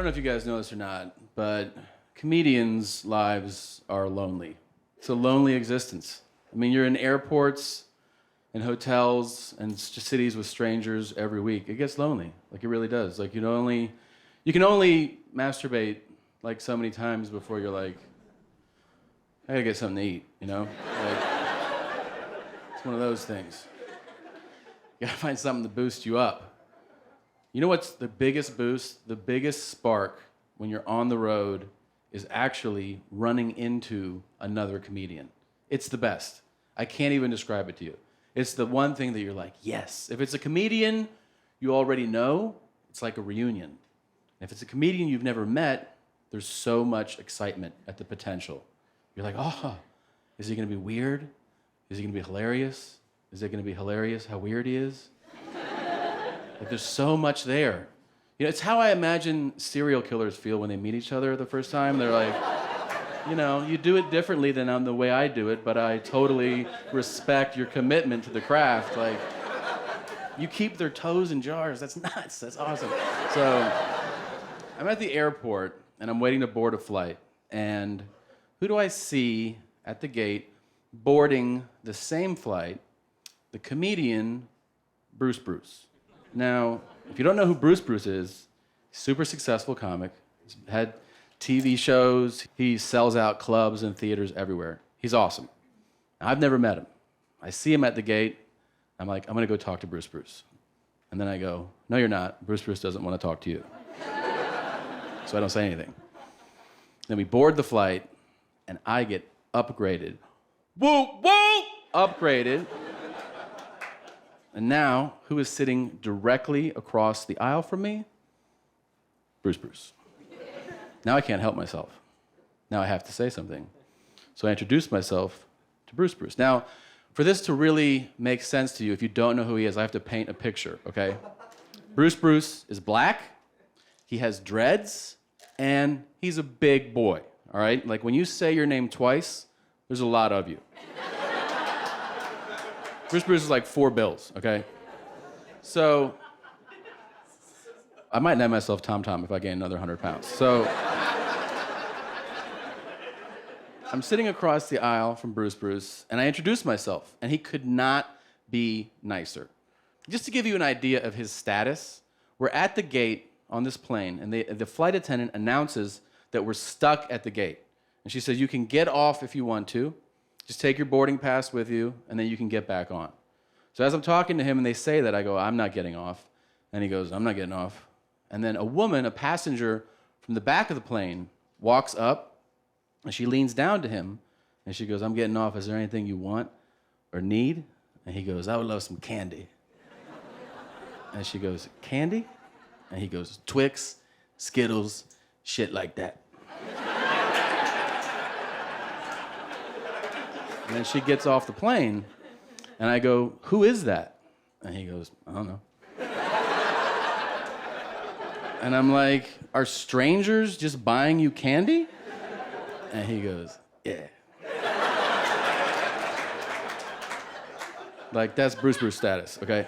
don't know if you guys know this or not, but comedians' lives are lonely. It's a lonely existence. I mean, you're in airports and hotels and just cities with strangers every week. It gets lonely. Like, it really does. Like, you can only masturbate like so many times before you're like, I gotta get something to eat, you know? Like, it's one of those things. You gotta find something to boost you up. You know what's the biggest boost, the biggest spark when you're on the road is actually running into another comedian. It's the best. I can't even describe it to you. It's the one thing that you're like, yes. If it's a comedian you already know, it's like a reunion. If it's a comedian you've never met, there's so much excitement at the potential. You're like, oh, is he gonna be weird? Is he gonna be hilarious? Is it gonna be hilarious how weird he is? Like, there's so much there. You know, it's how I imagine serial killers feel when they meet each other the first time. They're like, you know, you do it differently than on the way I do it, but I totally respect your commitment to the craft. Like, you keep their toes in jars. That's nuts. That's awesome. So I'm at the airport, and I'm waiting to board a flight. And who do I see at the gate boarding the same flight? The comedian, Bruce. Now, if you don't know who Bruce is, super successful comic. He's had TV shows. He sells out clubs and theaters everywhere. He's awesome. I've never met him. I see him at the gate. I'm like, I'm gonna go talk to Bruce. And then I go, no, you're not. Bruce doesn't want to talk to you. So I don't say anything. Then we board the flight, and I get upgraded. Woo! Upgraded. And now, who is sitting directly across the aisle from me? Bruce. Now I can't help myself. Now I have to say something. So I introduce myself to Bruce. Now, for this to really make sense to you, if you don't know who he is, I have to paint a picture, okay? Bruce is black, he has dreads, and he's a big boy, all right? Like, when you say your name twice, there's a lot of you. Bruce is like 4 bills, okay? So, I might name myself Tom if I gain another 100 pounds. So, I'm sitting across the aisle from Bruce, and I introduce myself, and he could not be nicer. Just to give you an idea of his status, we're at the gate on this plane, and the flight attendant announces that we're stuck at the gate. And she says, you can get off if you want to. Just take your boarding pass with you, and then you can get back on. So as I'm talking to him and they say that, I go, I'm not getting off. And he goes, I'm not getting off. And then a woman, a passenger from the back of the plane, walks up, and she leans down to him, and she goes, I'm getting off. Is there anything you want or need? And he goes, I would love some candy. And she goes, candy? And he goes, Twix, Skittles, shit like that. And then she gets off the plane, and I go, who is that? And he goes, I don't know. And I'm like, are strangers just buying you candy? And he goes, yeah. Like, that's Bruce status, okay?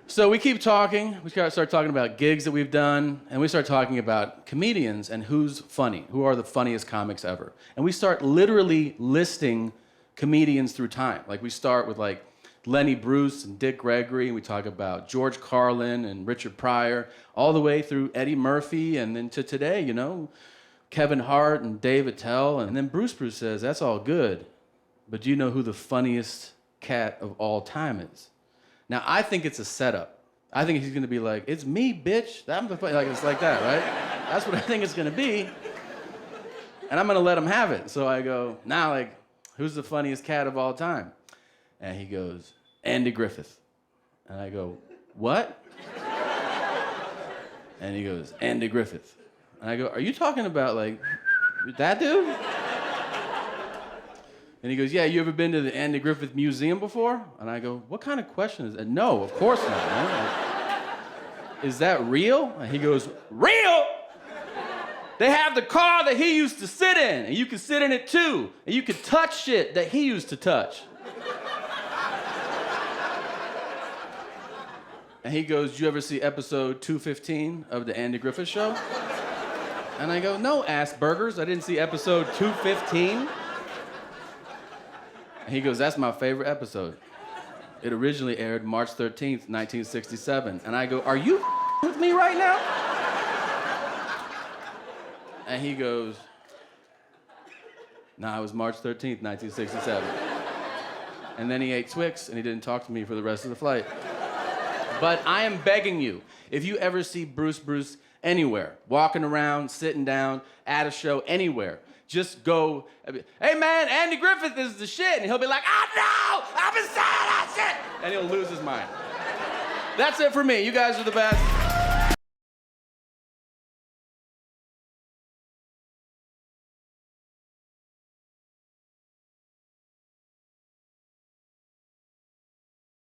So we keep talking. We start talking about gigs that we've done, and we start talking about comedians and who's funny, who are the funniest comics ever. And we start literally listing comedians through time. Like, we start with like Lenny Bruce and Dick Gregory, and we talk about George Carlin and Richard Pryor, all the way through Eddie Murphy, and then to today, you know, Kevin Hart and Dave Attell. And then Bruce says, that's all good, but do you know who the funniest cat of all time is? Now, I think it's a setup. I think he's gonna be like, it's me, bitch. I'm the like, it's like that, right? That's what I think it's gonna be. And I'm gonna let him have it. So I go, nah, like, who's the funniest cat of all time? And he goes, Andy Griffith. And I go, what? And he goes, Andy Griffith. And I go, are you talking about, like, that dude? And he goes, yeah, you ever been to the Andy Griffith Museum before? And I go, what kind of question is that? No, of course not, man. Like, is that real? And he goes, real? They have the car that he used to sit in, and you can sit in it too, and you can touch shit that he used to touch. And he goes, did you ever see episode 215 of the Andy Griffith Show? And I go, no, ass burgers. I didn't see episode 215. And he goes, that's my favorite episode. It originally aired March 13th, 1967. And I go, are you with me right now? And he goes, nah, it was March 13th, 1967. And then he ate Twix and he didn't talk to me for the rest of the flight. But I am begging you, if you ever see Bruce anywhere, walking around, sitting down, at a show, anywhere, just go, hey man, Andy Griffith is the shit. And he'll be like, oh no, I've been saying that shit. And he'll lose his mind. That's it for me. You guys are the best.